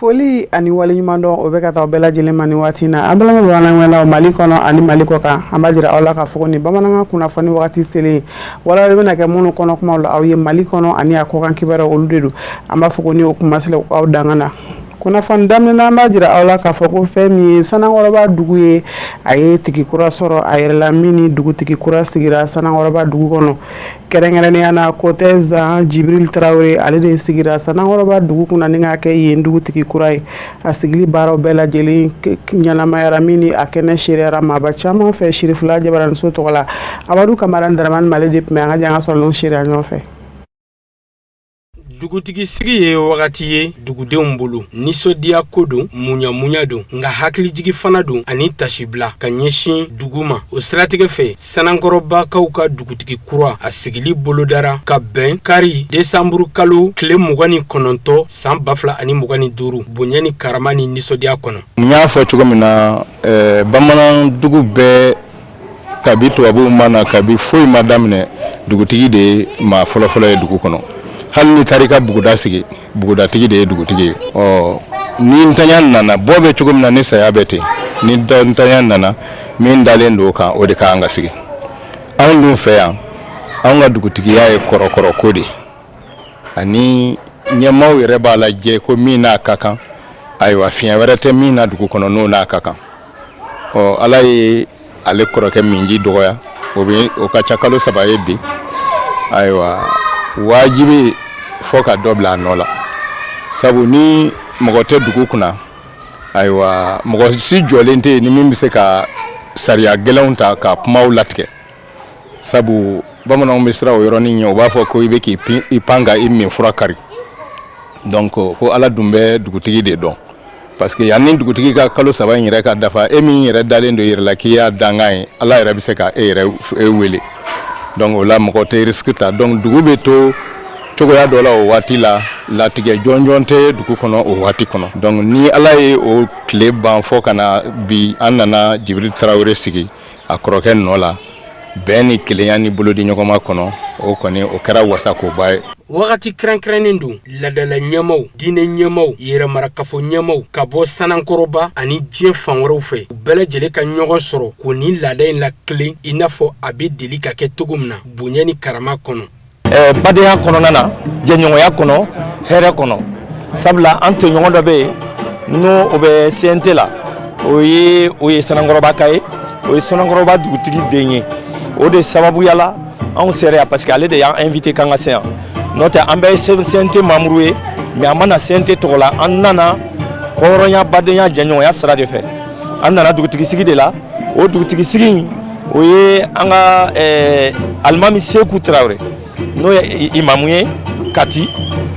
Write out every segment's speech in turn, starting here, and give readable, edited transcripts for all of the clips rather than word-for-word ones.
Foli ani waleɲuman dɔn o bɛ ka taa bɛɛ lajɛlen ma ni waati na an balima bamanankan Mali kɔnɔ ani Mali kɔ kan an b'a jira aw la ka fɔ ni bamanankan kunnafoni wagati selen wala de bɛna kɛ minnu kɔnɔ kumaw la aw ye Mali kɔnɔ ani a kɔkan kibaruya olu de don an b'a fɔ ni o kuma sela aw danga na kunnafoni daminɛ an b'a jira aw la ka fɔ ko fɛn min ye Sanakɔrɔba dugu ye a ye tigi kura sɔrɔ a yɛrɛ la min ni dugutigi kura sigira Sanakɔrɔba dugu kɔnɔ kɛrɛnkɛrɛnnenya na Kotɛ Zan Jibril Tarawele ale de sigira Sanakɔrɔba dugu kunna ni ka kɛ yen dugutigi kura ye a sigili baaraw bɛɛ lajɛlen ɲɛnamayara min ni a kɛnɛ seriyara maaba caman fɛ Sirifula Jabaramuso tɔgɔ la Amadu Kamara Daramani Male de tun bɛ an ka jan ka sɔrɔ seriya ɲɔgɔn fɛ. Dugutigi sigi ye wagati ye dugudenw bolo nisɔndiya ko don muɲamuɲa don nka hakilijigi fana don ani tasibila ka ɲɛsin dugu ma o siratigɛ fɛ Sanakɔrɔbakaw ka dugutigi kura a sigili bolodara ka bɛn kari desanburu kalo tile 29 san 2025 bonya ni karama ni nisɔndiya kɔnɔ. N y'a fɔ cogo min na bamanan dugu bɛɛ kabi tubabuw mana kabi foyi ma daminɛ dugutigi de ma fɔlɔfɔlɔ ye dugu kɔnɔ. Hali ni tarika buguda sigi bugudatigi de ye dugutigi ye ni ntanya nana bɔ bɛ cogo min na ni saya bɛ ten ni ntanya nana min dalen do kan o de ka an ka sigi anw dun fɛ yan anw ka dugutigiya ye kɔrɔkɔrɔ ko de ani ɲɛmaaw yɛrɛ b'a lajɛ ko min n'a ka kan ayiwa fiɲɛ wɛrɛ tɛ min na dugu kɔnɔ n'o n'a ka kan ala ye ale kɔrɔkɛ min ji dɔgɔya o ka ca kalo 3 ye bi ayiwa wajibi fo ka dɔ bila a nɔ la sabu ni mɔgɔ tɛ dugu kunna ayiwa mɔgɔ si jɔlen tɛ ni min bɛ se ka sariya gɛlɛnw ta ka kumaw latigɛ sabu bamananw bɛ siran o yɔrɔnin ɲɛ u b'a fɔ ko i bɛ k'i pan ka i min fura kari donc ko ala dun bɛ dugutigi de dɔn parce que yanni dugutigi ka kalo 3 in yɛrɛ ka dafa e min yɛrɛ dalen do yɛrɛ la k'i y'a dangan ye ala yɛrɛ bɛ se ka e yɛrɛ wele donc o la mɔgɔ tɛ risque ta donc dugu bɛ to cogoya dɔ la o waati la latigɛ jɔnjɔn tɛ dugu kɔnɔ o waati kɔnɔ donc ni ala ye o tile ban fɔ ka na bi an nana Jibril Tarawele sigi a kɔrɔkɛ nɔ la bɛn ni kelenya ni bolodi ɲɔgɔnma kɔnɔ o kɔni o kɛra wasakoba ye. Wagati kɛrɛnkɛrɛnnen don ladala ɲɛmaw diinɛ ɲɛmaw yɛrɛmarakafo ɲɛmaw ka bɔ Sanakɔrɔba ani diɲɛ fan wɛrɛw fɛ u bɛɛ lajɛlen ka ɲɔgɔn sɔrɔ ko ni laada in lakelen i n'a fɔ a bɛ deli ka kɛ cogo min na bonya ni karama kɔnɔ. Badenya kɔnɔna na jɛɲɔgɔnya kɔnɔ hɛrɛ kɔnɔ sabula an tɔɲɔgɔn dɔ bɛ yen n'o o bɛ CNT la o ye Sanakɔrɔba ka ye o ye Sanakɔrɔba dugutigi den ye o de sababuya la anw sera yan parce que ale de y'an invité kan ka se yan n'o tɛ an bɛɛ ye CNT membre ye mais a mana CNT tɔgɔ la an nana hɔrɔnya badenya jɛɲɔgɔnya sira de fɛ an nana dugutigi sigi de la o dugutigi sigi o ye an ka alimami Seku Tarawele n'o ye imamu ye Kati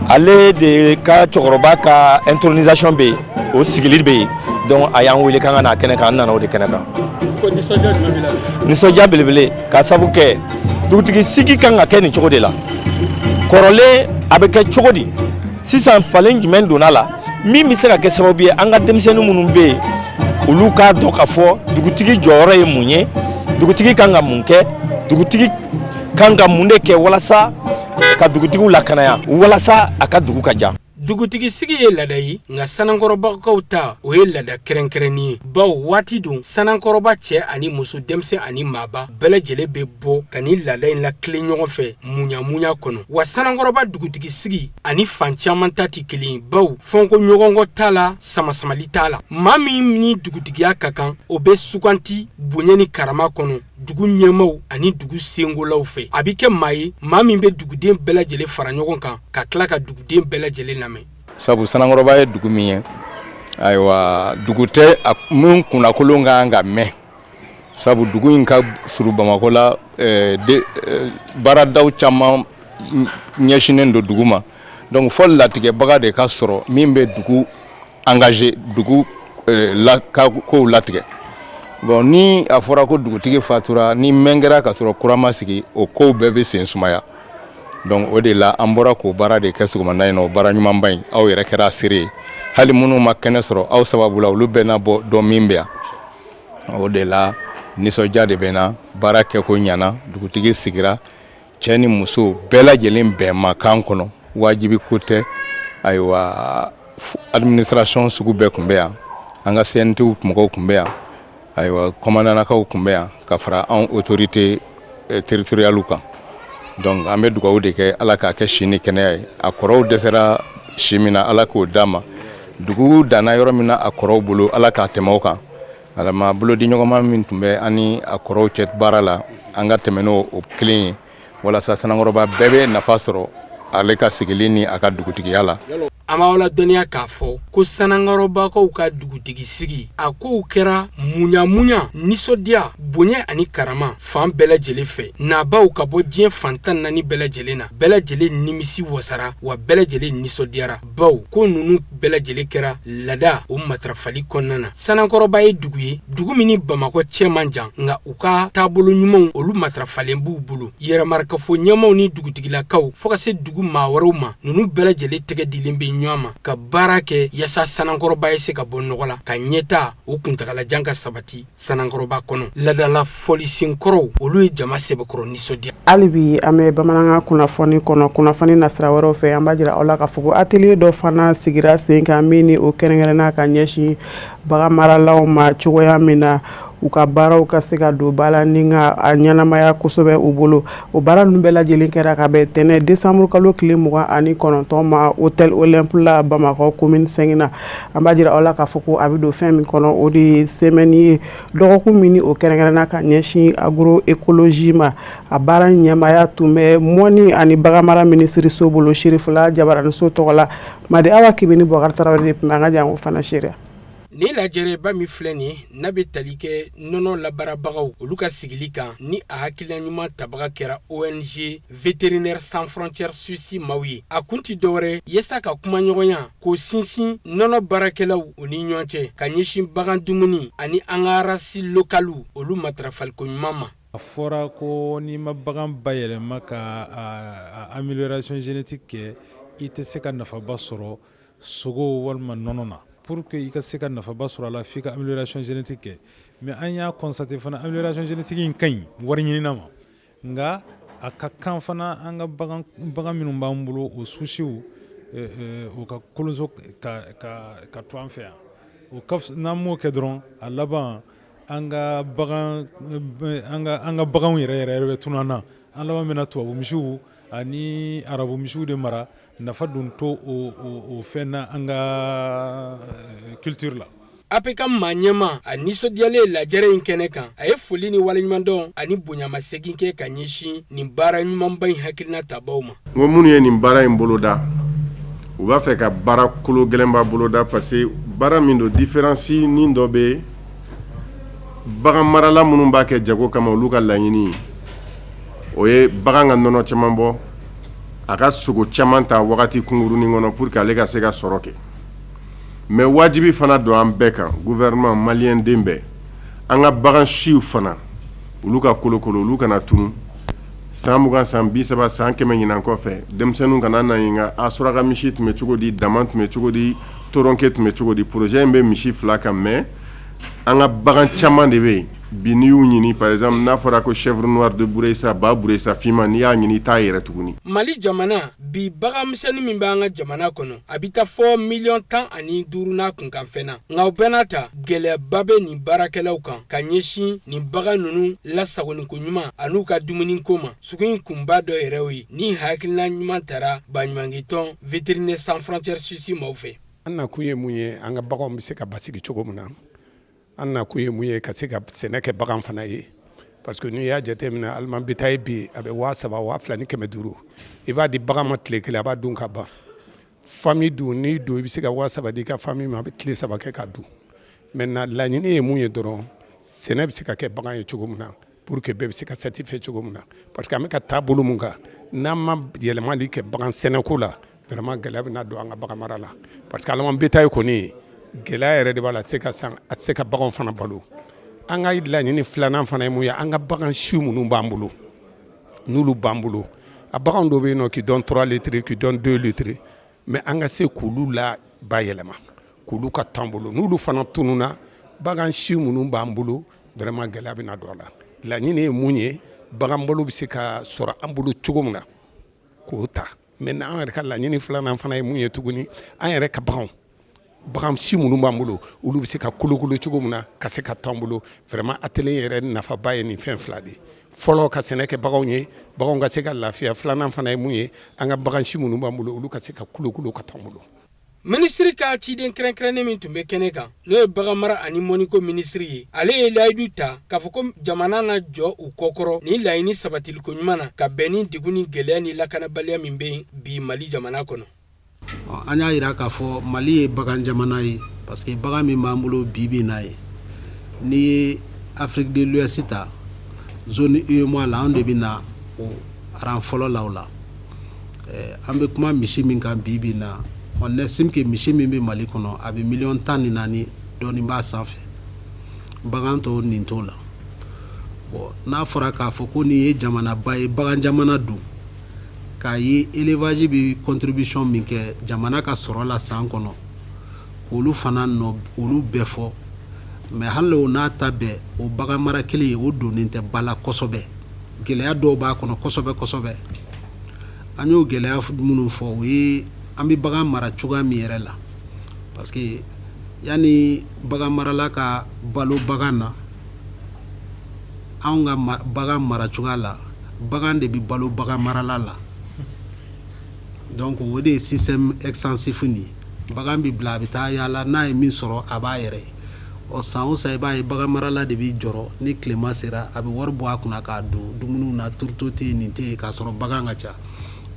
ale de ka cɛkɔrɔba ka intronisation bɛ yen o sigili bɛ yen donc a y'an wele kan ka na kɛnɛ kan an nana o de kɛnɛ kan. Nisɔndiya belebele ka sabu kɛ dugutigi sigi kan ka kɛ nin cogo de la kɔrɔlen a bɛ kɛ cogo di sisan falen jumɛn donna la min bɛ se ka kɛ sababu ye an ka denmisɛnnin minnu bɛ yen olu k'a dɔn ka fɔ dugutigi jɔyɔrɔ ye mun ye dugutigi kan ka mun kɛ dugutigi kan ka mun de kɛ walasa ka dugutigiw lakanaya walasa a ka dugu ka jan. Dugutigi sigi ye laada ye nka Sanakɔrɔbakaw ta o ye laada kɛrɛnkɛrɛnnin ye bawo waati don Sanakɔrɔba cɛ ani muso denmisɛn ani maaba bɛɛ lajɛlen bɛ bɔ ka ni laada in lakile ɲɔgɔn fɛ muɲamuɲa kɔnɔ wa Sanakɔrɔba dugutigi sigi ani fan caman ta tɛ kelen ye bawo fɔnko ɲɔgɔnkɔ t'a la samasamali t'a la maa min ni dugutigiya ka kan o bɛ suganti bonya ni karama kɔnɔ dugu ɲɛmaw ani dugu sengolaw fɛ a bɛ kɛ maa ye maa min bɛ duguden bɛɛ lajɛlen fara ɲɔgɔn kan ka tila ka duguden bɛɛ lajɛlen lamɛn. Sabu Sanakɔrɔba ye dugu min ye ayiwa dugu tɛ min kunnakolon kan ka mɛn sabu dugu in ka surun Bamakɔ la baaradaw caman ɲɛsinnen don dugu ma donc fɔ latigɛbaga de ka sɔrɔ min bɛ dugu engagé dugu kow latigɛ bon ni a fɔra ko dugutigi fatura ni mɛn kɛra ka sɔrɔ kura ma sigi o kow bɛɛ bɛ sen sumaya donc o de la an bɔra k'o baara de kɛ sɔgɔmada in na o baara ɲumanba in aw yɛrɛ kɛra seere ye hali minnu ma kɛnɛ sɔrɔ aw sababu la olu bɛɛ na bɔ dɔn min bɛ yan o de la nisɔndiya de bɛ na baara kɛ ko ɲana dugutigi sigira cɛ ni muso bɛɛ lajɛlen bɛn ma kan kɔnɔ wajibi ko tɛ ayiwa administration sugu bɛɛ kun bɛ yan an ka CNT mɔgɔw kun bɛ yan ayiwa commandantakaw kun bɛ yan ka fara an autorité territoriale kan donc an bɛ dugawu de kɛ Ala k'a kɛ si ni kɛnɛya ye a kɔrɔw dɛsɛra si min na Ala k'o d'a ma dugu danna yɔrɔ min na a kɔrɔw bolo Ala k'a tɛmɛ o kan alama bolo di ɲɔgɔnma min tun bɛ ani a kɔrɔw cɛ baara la an ka tɛmɛ n'o kelen ye walasa Sanankɔrɔba bɛɛ bɛ nafa sɔrɔ ale ka sigili ni a ka dugutigiya la. An b'aw ladɔnniya k'a fɔ ko Sanankɔrɔbakaw ka dugutigi sigi a kow kɛra muɲamuɲa nisɔndiya bonya ani karama fan bɛɛ lajɛlen fɛ nabaw ka bɔ diɲɛ fantan naani bɛɛ lajɛlen na bɛɛ lajɛlen nimisi wasara wa bɛɛ lajɛlen nisɔndiyara baw ko nunu bɛɛ lajɛlen kɛra lada o matarafali kɔnɔna na Sanankɔrɔba ye dugu ye dugu min ni Bamakɔ cɛ man jan nka u ka taabolo ɲumanw olu matarafalen b'u bolo yɛrɛmarakafo ɲɛmaw ni dugutigilakaw fo ka se dugu maa wɛrɛw ma nunu bɛɛ lajɛlen tɛgɛ dilen bɛ ɲɔgɔn ma ka baara kɛ yasa Sanankɔrɔba ye se ka bɔ nɔgɔ la ka ɲɛta o kuntagalajan ka sabati Sanankɔrɔba kɔnɔ ladala fɔlisenkɔrɔw olu ye jama sɛbɛkɔrɔ nisɔndiya. Hali bi an bɛ bamanankan kunnafoni kɔnɔ kunnafoni nasira wɛrɛw fɛ an b'a jira aw la k'a fɔ ko atelier dɔ fana sigira sen kan min ni o kɛrɛnkɛrɛnna ka ɲɛsin bagan maralaw ma cogoya min na u ka baaraw ka se ka don ba la ni ka a ɲɛnamaya kosɛbɛ u bolo o baara ninnu bɛɛ lajɛlen kɛra ka bɛn tɛnɛ décembre kalo tile 29 ma hôtel Olympe la Bamakɔ commune 5 na an b'a jira aw la k'a fɔ ko a bɛ don fɛn min kɔnɔ o de ye semaine ye dɔgɔkun min ni o kɛrɛnkɛrɛnna ka ɲɛsin agroécologie ma a baara ɲɛmaya tun bɛ mɔni ani baganmara minisiri so bolo Sirifula Jabaraniso tɔgɔ la Madi Awa Kibini Bɔkari Tarawele de tun bɛ an ka jango fana seereya. Ni lajɛrɛba min filɛ nin ye n'a bɛ tali kɛ nɔnɔ labaarabagaw olu ka sigili kan ni a hakilina ɲuman tabaga kɛra ONG Vétérinaires sans frontières Suisse maaw ye a kun tɛ dɔwɛrɛ yasa ka kuma ɲɔgɔnya k'o sinsin nɔnɔ baarakɛlaw u ni ɲɔgɔn cɛ ka ɲɛsin bagan dumuni ani an ka rasi localiw olu matarafaliko ɲuman ma. A fɔra ko n'i ma bagan bayɛlɛma ka amélioration génétique kɛ i tɛ se ka nafaba sɔrɔ sogo walima nɔnɔ na. Pour que i ka se ka nafaba sɔrɔ a la f'i ka amélioration génétique kɛ mais an y'a constaté fana amélioration génétique in ka ɲi wari ɲinina ma nka a ka kan fana an ka bagan minnu b'an bolo o susiw o ka kolonso ka to an fɛ yan o ka n'an m'o kɛ dɔrɔn a laban an ka baganw yɛrɛ bɛ tunun an na an laban bɛna tubabu misiw ani arabu misiw de mara nafa dun to o fɛn na an ka culture la. APK maa ɲɛma a nisɔndiyalen lajɛrɛ in kɛnɛ kan a ye foli ni waleɲumandɔn ani bonyamasegin kɛ ka ɲɛsin nin baara ɲumanba in hakilina tabaw ma. N ko minnu ye nin baara in boloda u b'a fɛ ka baara kolo gɛlɛnba boloda parce que baara min don différence ni dɔ bɛ bagan marala minnu b'a kɛ jago kama olu ka laɲini o ye bagan ka nɔnɔ caman bɔ a ka sogo caman ta wagati kungurunin kɔnɔ pour que ale ka se ka sɔrɔ kɛ mais wajibi fana don an bɛɛ kan gouvernement malien den bɛɛ an ka bagan siw fana olu ka kolokolo olu kana tunu san 20 san 30 san 100 ɲinan kɔfɛ denmisɛnninw kana na ɲinga a suraka misi tun bɛ cogo di dama tun bɛ cogo di toronke tun bɛ cogo di projet in bɛ misi 2 kan mais an ka bagan caman de bɛ yen bi n'i y'u ɲini par exemple n'a fɔra ko chèvre noire de Buresa ba Buresa finma n'i y'a ɲini t'a yɛrɛ tuguni. Mali jamana bi baganmisɛnnin min b'an ka jamana kɔnɔ a bɛ taa fɔ 15 n'a kunkan fɛn na nka o bɛɛ n'a ta gɛlɛyaba bɛ nin baarakɛlaw kan ka ɲɛsin nin bagan ninnu lasagoniko ɲuman an'u ka dumuniko ma sugu in kunba dɔ yɛrɛ ye ni hakilina ɲuman taara baɲumankɛ tɔn Vétérinaires sans frontières Suisse maaw fɛ. An na kun ye mun ye an ka baganw bɛ se ka basigi cogo min na an na kun ye mun ye ka se ka sɛnɛ kɛ bagan fana ye parce que n'i y'a jateminɛ aliman bétail bi a bɛ 3000 2500 i b'a di bagan ma tile kelen a b'a dun ka ban famille dun n'i don i bɛ se ka 3000 di i ka famille ma a bɛ tile 3 kɛ ka dun maintenant laɲini ye mun ye dɔrɔn sɛnɛ bɛ se ka kɛ bagan ye cogo min na pour que bɛɛ bɛ se ka satisfait cogo min na parce que an bɛ ka taabolo mun kan n'an ma yɛlɛmali kɛ bagan sɛnɛko la vraiment gɛlɛya bɛ na don an ka bagan mara la parce que aliman bétail kɔni gɛlɛya yɛrɛ de b'a la a tɛ se ka baganw fana balo an ka laɲini filanan fana ye mun ye an ka bagan siw minnu b'an bolo n'olu b'an bolo a bagan dɔ bɛ yen nɔ qui donne 3 litres qui donne 2 litres mais an ka se k'olu la bayɛlɛma k'olu ka t'an bolo n'olu fana tununna bagan siw minnu b'an bolo vraiment gɛlɛya bɛ na don a la laɲini ye mun ye bagan balo bɛ se ka sɔrɔ an bolo cogo min na k'o ta maintenant an yɛrɛ ka laɲini filanan fana ye mun ye tuguni an yɛrɛ ka baganw bagan si minnu b'an bolo olu bɛ se ka kolokolo cogo min na ka se ka t'an bolo vraiment atelier yɛrɛ nafaba ye nin fɛn fila de ye fɔlɔ ka sɛnɛ kɛ baganw ye baganw ka se ka lafiya filanan fana ye mun ye an ka bagan si minnu b'an bolo olu ka se ka kolokolo ka t'an bolo. Ministri ka ciden kɛrɛnkɛrɛnnen min tun bɛ kɛnɛ kan n'o ye bagan mara ani mɔniko ministri ye ale ye layidu ta k'a fɔ ko jamana na jɔ u kɔkɔrɔ ni laɲini sabatiliko ɲuman na ka bɛn ni degun ni gɛlɛya ni lakanabaliya min bɛ bi Mali jamana kɔnɔ. An y'a yira k'a fɔ Mali ye bagan jamana ye parce que bagan min b'an bolo bi n'a ye n'i ye Afrique de l'Ouest ta zone UEMOA la an de bɛ na o rang fɔlɔ la o la an bɛ kuma misi min kan bi na on estime que misi min bɛ Mali kɔnɔ a bɛ 14,4 dɔɔnin b'a sanfɛ bagan tɔw nin t'o la bon n'a fɔra k'a fɔ ko nin ye jamanaba ye bagan jamana don k'a ye élevage bɛ contribution min kɛ jamana ka sɔrɔ la san kɔnɔ k'olu fana nɔ olu bɛɛ fɔ mais hali o n'a ta bɛɛ o bagan mara kelen ye o donnen tɛ ba la kosɛbɛ gɛlɛya dɔw b'a kɔnɔ kosɛbɛ an y'o gɛlɛya minnu fɔ o ye an bɛ bagan mara cogoya min yɛrɛ la parce que yani bagan marala ka balo bagan na anw ka bagan mara cogoya la bagan de bɛ balo bagan marala la donc o de ye système extensif ni bagan bɛ bila a bɛ taa yaala n'a ye min sɔrɔ a b'a yɛrɛ ye o san o san i b'a ye bagan marala de bɛ jɔrɔ ni tilema sera a bɛ wari bɔ a kunna k'a don dumuniw na turuto tɛ yen nin tɛ yen k'a sɔrɔ bagan ka ca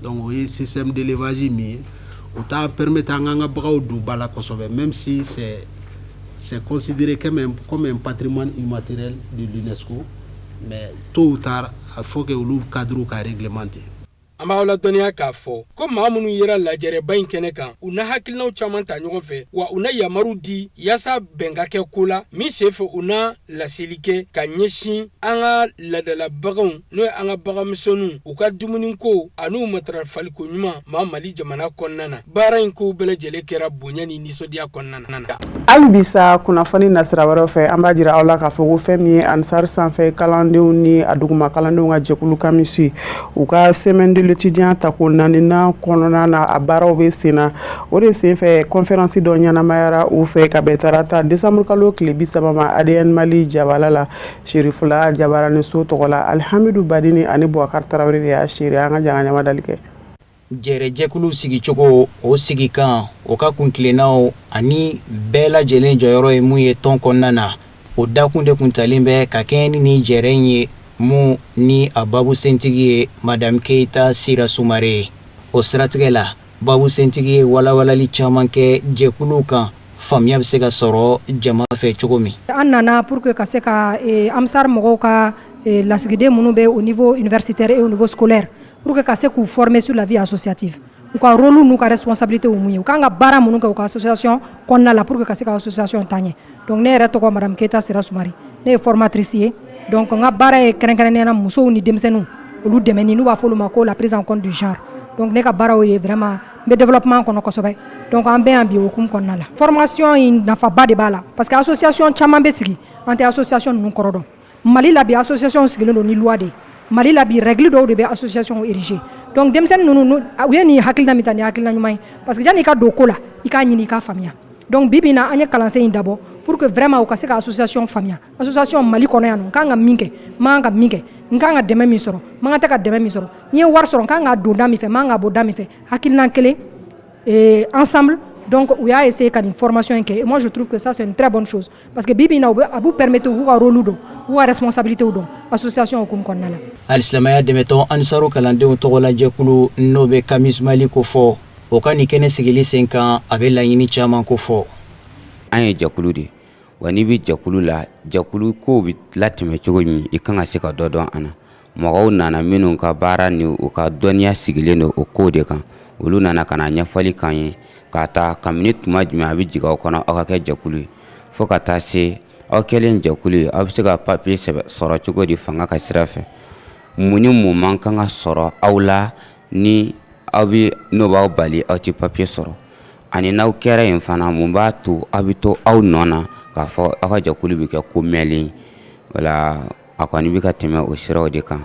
donc o ye système d'élevage min ye o t'a permettre an ka bagaw don ba la kosɛbɛ même si c'est considéré comme un patrimoine immatériel de l'UNESCO mais tôt ou tard il faut que olu cadre ka réglementer. An b'aw ladɔnniya k'a fɔ ko maa minnu yera lajɛrɛba in kɛnɛ kan u na hakilinaw caman ta ɲɔgɔn fɛ wa u na yamaru di yaasa bɛn ka kɛ ko la min sen fɛ u na laseli kɛ ka ɲɛsin an ka ladala baganw n'o ye an ka baganmisɛnninw u ka dumuniko an'u matarafaliko ɲuman maa Mali jamana kɔnɔna na baara in kow bɛɛ lajɛlen kɛra bonya ni nisɔndiya kɔnɔna na. hali bisa kunnafoni nasira wɛrɛw fɛ an b'a jira aw la k'a fɔ ko fɛn min ye Ansar sanfɛ kalandenw ni a duguma kalandenw ka jɛkulu kamisi u ka semaine de l'étudiant ta ko naaninan kɔnɔna na a baaraw bɛ sen na o de senfɛ conférence dɔ ɲɛnamayara u fɛ ka bɛn tarata décembre kalo tile 30 ma ADN Mali Jabala la Sherifula Jabara ni so tɔgɔ la Alhamidu Badini ani Bouakar Tarawele de y'a seere an ka janga ɲama dali kɛ. Jɛrɛjɛkulu sigicogo o sigi kan o ka kuntilennaw ani bɛɛ lajɛlen jɔyɔrɔ ye mun ye tɔn kɔnɔna na o dakun de kun talen bɛ ka kɛɲɛ ni jɛrɛ in ye mun ni a babu sentigi ye Madame Keita Sira Sumare o siratigɛ la babu sentigi ye walawalali caman kɛ jɛkulu kan faamuya bɛ se ka sɔrɔ jama fɛ cogo min. An nana pour que ka se ka Amsar mɔgɔw ka lasigiden minnu bɛ au niveau universitaire et au niveau scolaire pour que ka se k'u former sur la vie associative u ka rôle n'u ka responsabilité u mun ye u kan ka baara minnu kɛ u ka association kɔnɔna la pour que ka se ka association ta ɲɛ donc ne yɛrɛ tɔgɔ Madame Keita Sira Sumare ne ye formatrice ye donc n ka baara ye kɛrɛnkɛrɛnnenya musow ni denmisɛnninw olu dɛmɛni n'u b'a fɔ olu ma ko la prise en compte du genre donc ne ka baara o ye vraiment n bɛ développement kɔnɔ kosɛbɛ donc an bɛ yan bi okumu kɔnɔna la formation in nafaba de b'a la parce que association caman bɛ sigi an tɛ association ninnu kɔrɔ dɔn Mali la bi association sigilen don ni loi de Mali la bi règle dɔw de bɛ association érigée donc denmisɛnnin ninnu u ye nin hakilina min ta ni hakilina ɲuman ye parce que janni i ka don ko la i k'a ɲini i k'a faamuya donc bibi na an ye kalansen in dabɔ pour que vraiment u ka se ka association faamuya association Mali kɔnɔ yan nɔ n kan ka min kɛ n man ka min kɛ n kan ka dɛmɛ min sɔrɔ n man ka tɛ ka dɛmɛ min sɔrɔ ni ye wari sɔrɔ n kan ka don da min fɛ n man ka bɔ da min fɛ hakilina kelen ensemble donc u y'a essayé ka nin formation in kɛ et moi je trouve que ça c'est une très bonne chose parce que bibi na a b'u permettre u ka rôle dɔn u ka responsabilité dɔn association hukumu kɔnɔna la. Alisilamaya dɛmɛtɔn Ansaru kalandenw tɔgɔ la jɛkulu n'o bɛ Kamis Mali ko fɔ o ka nin kɛnɛ sigili sen kan a bɛ laɲini caman ko fɔ. An ye jɛkulu de wa n'i bɛ jɛkulu la jɛkulu kow bɛ latɛmɛ cogo min i kan ka se ka dɔ dɔn an na mɔgɔw nana minnu ka baara ni u ka dɔnniya sigilen don o kow de kan olu nana ka na ɲɛfɔli k'an ye k'a ta kabini tuma jumɛn a bɛ jigin aw kɔnɔ aw ka kɛ jɛkulu ye fo ka taa se aw kɛlen jɛkulu ye aw bɛ se ka papiye sɔrɔ cogo di fanga ka sira fɛ mun ni mun man kan ka sɔrɔ aw la ni aw bɛ n'o b'aw bali aw tɛ papiye sɔrɔ ani n'aw kɛra yen fana mun b'a to aw bɛ to aw nɔ na k'a fɔ aw ka jɛkulu bɛ kɛ ko mɛnlen wala a kɔni bɛ ka tɛmɛ o siraw de kan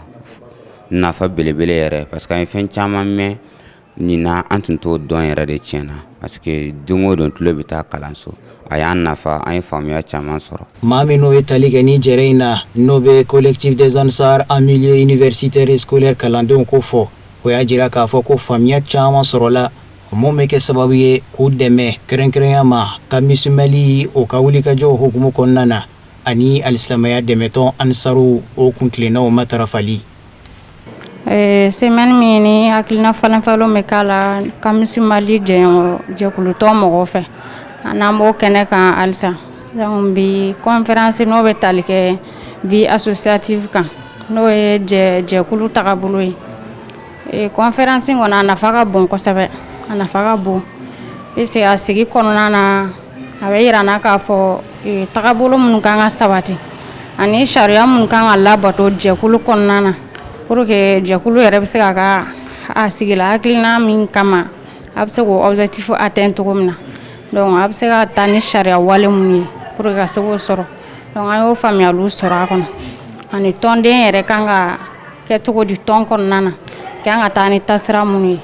nafa belebele yɛrɛ parce que an ye fɛn caman mɛn nin na an tun t'o dɔn yɛrɛ de tiɲɛ na parce que don o don tulo bɛ taa kalanso a y'an nafa an ye faamuya caman sɔrɔ. maa min n'o ye tali kɛ ni jɛrɛ in na n'o bɛ collectif des ansar en milieu universitaire et scolaire kalandenw ko fɔ o y'a jira k'a fɔ ko faamuya caman sɔrɔla mun bɛ kɛ sababu ye k'u dɛmɛ kɛrɛnkɛrɛnya ma ka misimali o ka wulikajɔ hukumu kɔnɔna na ani alisilamaya dɛmɛtɔn ansaru o kuntilennaw matarafali. Semaine min ni hakilina falenfalen bɛ k'a la ka misimali jɛkulutɔn mɔgɔw fɛ n'an b'o kɛnɛ kan halisa donc bi conférence n'o bɛ tali kɛ vie associative kan n'o ye jɛkulu tagabolo ye conférence kɔnɔ a nafa ka bon kosɛbɛ a nafa ka bon puisque a sigi kɔnɔna na a bɛ yira na k'a fɔ tagabolo minnu kan ka sabati ani sariya minnu kan ka labato jɛkulu kɔnɔna na pour que jɛkulu yɛrɛ bɛ se ka a sigila hakilina min kama a bɛ se k'o objectif atteindre cogo min na donc a bɛ se ka taa ni sariya wale minnu ye pour que ka se k'o sɔrɔ donc an y'o faamuyaliw sɔrɔ a kɔnɔ ani tɔnden yɛrɛ kan ka kɛ cogo di tɔn kɔnɔna na kan ka taa ni tasira minnu ye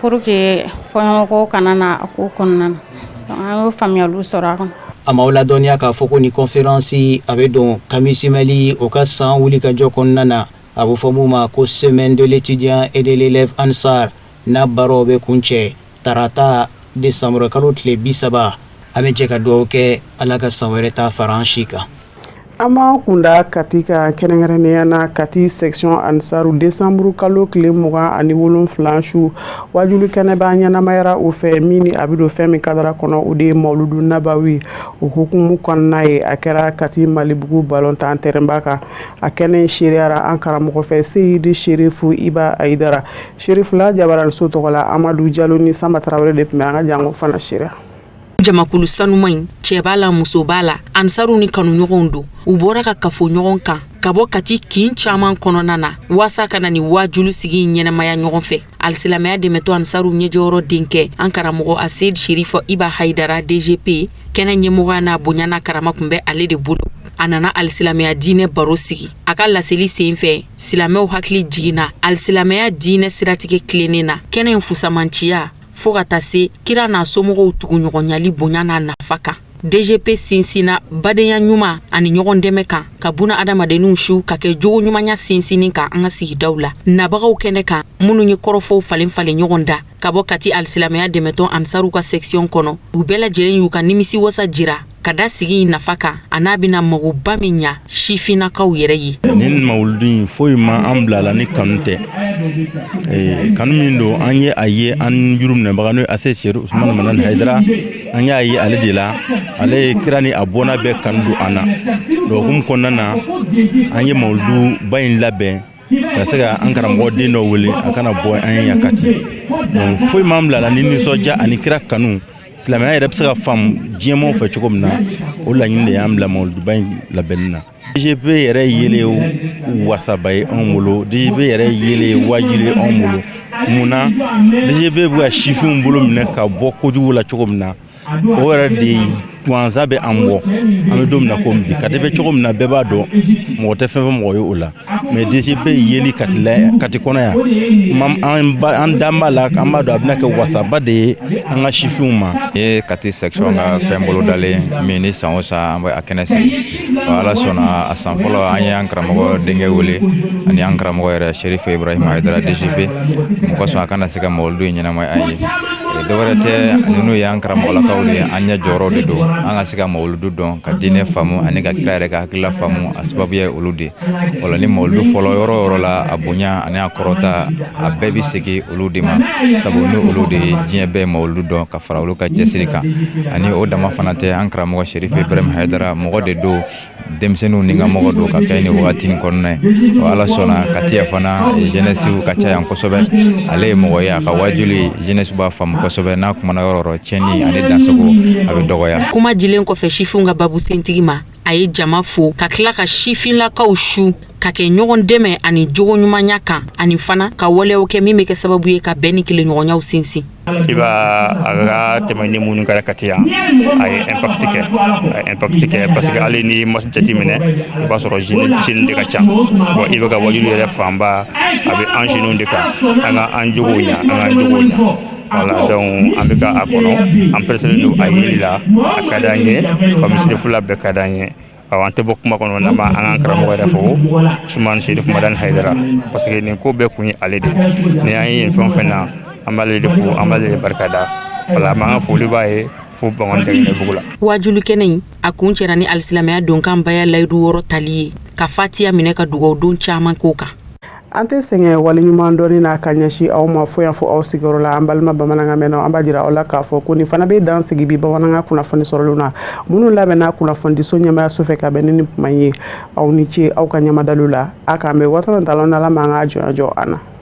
pour que fɔɲɔgɔnko kana na a ko kɔnɔna na donc an y'o faamuyaliw sɔrɔ a kɔnɔ. a m'aw ladɔnniya k'a fɔ ko ni conférence a bɛ don ka misimali o ka san wulikajɔ kɔnɔna na a bɛ fɔ mun ma ko semaine de l'étudiant et de l'élève ansar n'a baaraw bɛ kun cɛ tarata décembre kalo tile 30 a bɛ jɛ ka dugawu kɛ ala ka san wɛrɛ ta fara an si kan. Ama kunda kati ka kɛrɛnkɛrɛnnenya na kati section ansaru décembre kalo tile 27 su wajulu kɛnɛ b'a ɲɛnamayara o fɛ min ni a bɛ don fɛn min kadara kɔnɔ o de ye mawuludu nabawi o hukumu kɔnɔna ye a kɛra kati malibugu balontan tɛrɛnba kan a kɛnɛ seriyara an karamɔgɔ fɛ seyidi sherifu iba aidara sherifula jabaranso tɔgɔ la amadu jalo ni samba tarawele de tun bɛ an ka jango fana seriya. Jamakulu sanuma in cɛ b'a la muso b'a la ansaru ni kanuɲɔgɔnw don u bɔra ka kafo ɲɔgɔn kan ka bɔ kati kin caman kɔnɔna na waasa kana ni wajulu sigi ɲɛnamaya ɲɔgɔn fɛ alisilamaya dɛmɛtɔ ansaru ɲɛjɔyɔrɔ denkɛ an karamɔgɔ aseid sherifa iba haidara DGP kɛnɛ ɲɛmɔgɔya n'a bonya n'a karama kun bɛ ale de bolo a nana alisilamaya diinɛ baro sigi a ka laseli sen fɛ silamɛw hakili jiginna alisilamaya diinɛ siratigɛ tilennen na kɛnɛ in fusamanciya fo ka taa se kira n'a somɔgɔw tuguɲɔgɔnyali bonya n'a nafa kan DGP sinsina badenya ɲuman ani ɲɔgɔn dɛmɛ kan ka buna adamadenninw su ka kɛ jogo ɲumanya sinsinin kan an ka sigidaw la nabagaw kɛnɛ kan minnu ye kɔrɔfɔw falen falen ɲɔgɔn da ka bɔ kati alisilamaya dɛmɛtɔn ansaru ka section kɔnɔ u bɛɛ lajɛlen y'u ka nimisi wasa jira ka da sigi nafa kan a n'a bɛna magoba min ɲa sifinnakaw yɛrɛ ye. Nin mawuludi foyi ma an bila la ni kanu tɛ kanu min don an ye a ye an juru minɛbaga n'o ye ase seru usman manan haidara an y'a ye ale de la ale ye kira ni a bɔnna bɛɛ kanu don an na dɔgɔkun kɔnɔna na an ye mawuludu ba in labɛn ka se ka an karamɔgɔ den dɔ wele a kana bɔ an ye yakati donc foyi m'an bila la ni nisɔndiya ani kira kanu silamɛya yɛrɛ bɛ se ka faamu diɲɛmaw fɛ cogo min na o laɲini de y'an bila mawuluduba in labɛnni na. DGP yɛrɛ yele wasaba ye anw bolo DGP yɛrɛ yele wajibi anw bolo munna DGP bɛ ka sifinw bolo minɛ ka bɔ kojugu la cogo min na o yɛrɛ de gansan bɛ an bɔ an bɛ don min na ko bi kati bɛ cogo min na bɛɛ b'a dɔn mɔgɔ tɛ fɛn fɛn mɔgɔ ye o la mais DGP yeli kati kɔnɔ yan an dan b'a la an b'a dɔn a bɛna kɛ wasaba de ye an ka sifinw ma. Ye kati section ka fɛn bolo dalen min ni san o san an bɛ a kɛnɛ sigi ala sɔnna a san fɔlɔ an ye an karamɔgɔ denkɛ wele ani an karamɔgɔ yɛrɛ sherifa ibrahima haidara DGP mun kosɔn a kana se ka mawuludu ɲɛnama an ye dɔwɛrɛ tɛ ninnu ye an karamɔgɔlakaw de an ɲɛ jɔyɔrɔ de don an ka se ka mawuludu dɔn ka diinɛ faamu ani ka kira yɛrɛ ka hakilila faamu a sababu ye olu de wala ni mawuludu fɔlɔ yɔrɔ o yɔrɔ la a bonya ani a kɔrɔta a bɛɛ bi segin olu de ma sabu ni olu de diɲɛ bɛɛ mawuludu dɔn ka fara olu ka cɛsiri kan ani o dama fana tɛ an karamɔgɔ sherifa ibrahima haidara mɔgɔ de don denmisɛnninw ni ka mɔgɔ don ka kɛ ni wagati ni kɔnɔna ye ala sɔnna ka tiya fana jeunesse ka ca yan kosɛbɛ ale ye mɔgɔ ye a ka wajuli jeunesse b'a faamu kosɛbɛ n'a kumana yɔrɔ yɔrɔ tiɲɛni ani dansago a bɛ dɔgɔya. Kuma dilen kɔfɛ sifinw ka babu sentigi ma a ye jama fo ka tila ka sifinlakaw su ka kɛ ɲɔgɔn dɛmɛ ani jogo ɲumanya kan ani fana ka waleyaw kɛ min bɛ kɛ sababu ye ka bɛn ni kelenɲɔgɔnyaw sinsin. I b'a a ka tɛmɛ ni minnu kɛra kati yan a ye impact kɛ parce que hali ni ma jate minɛ i b'a sɔrɔ jeune de ka ca bon i bɛ ka wajulu yɛrɛ fanba a bɛ an jeunes de kan an ka an jogow ɲa an ka jogow ɲa voilà donc an bɛ ka a kɔnɔ an preselen don a yeli la a ka d'an ye wa misiri fula bɛɛ ka d'an ye an tɛ bɔ kuma kɔnɔ n'an b'an ka karamɔgɔ yɛrɛ fo Usumani Sherif Madani Hayidara parce que nin ko bɛɛ kun ye ale de ni an ye fɛn o fɛn na an b'ale de fo an b'ale de barikada voilà an b'an ka foli b'a ye fo Bangɔni la wajulu kɛnɛ in a kun cɛra ni alisilamɛya donkan baya layidu wɔrɔ tali ye ka fatiya minɛ ka dugawu don caman k'o kan an tɛ sɛgɛn waleɲuman dɔɔni n'a ka ɲɛsin aw ma fo yan fo aw sigiyɔrɔ la an balima bamanankan mɛnnaw an b'a jira aw la k'a fɔ ko nin fana bɛ dan sigi bi bamanankan kunnafoni sɔrɔlenw na minnu labɛnna kunnafonidiso ɲɛmaayaso fɛ ka bɛn ni nin kuma ye aw ni ce aw ka ɲamadaliw la a k'an bɛn waati dɔ la n'Ala ma an k'a jɔnya jɔ an na.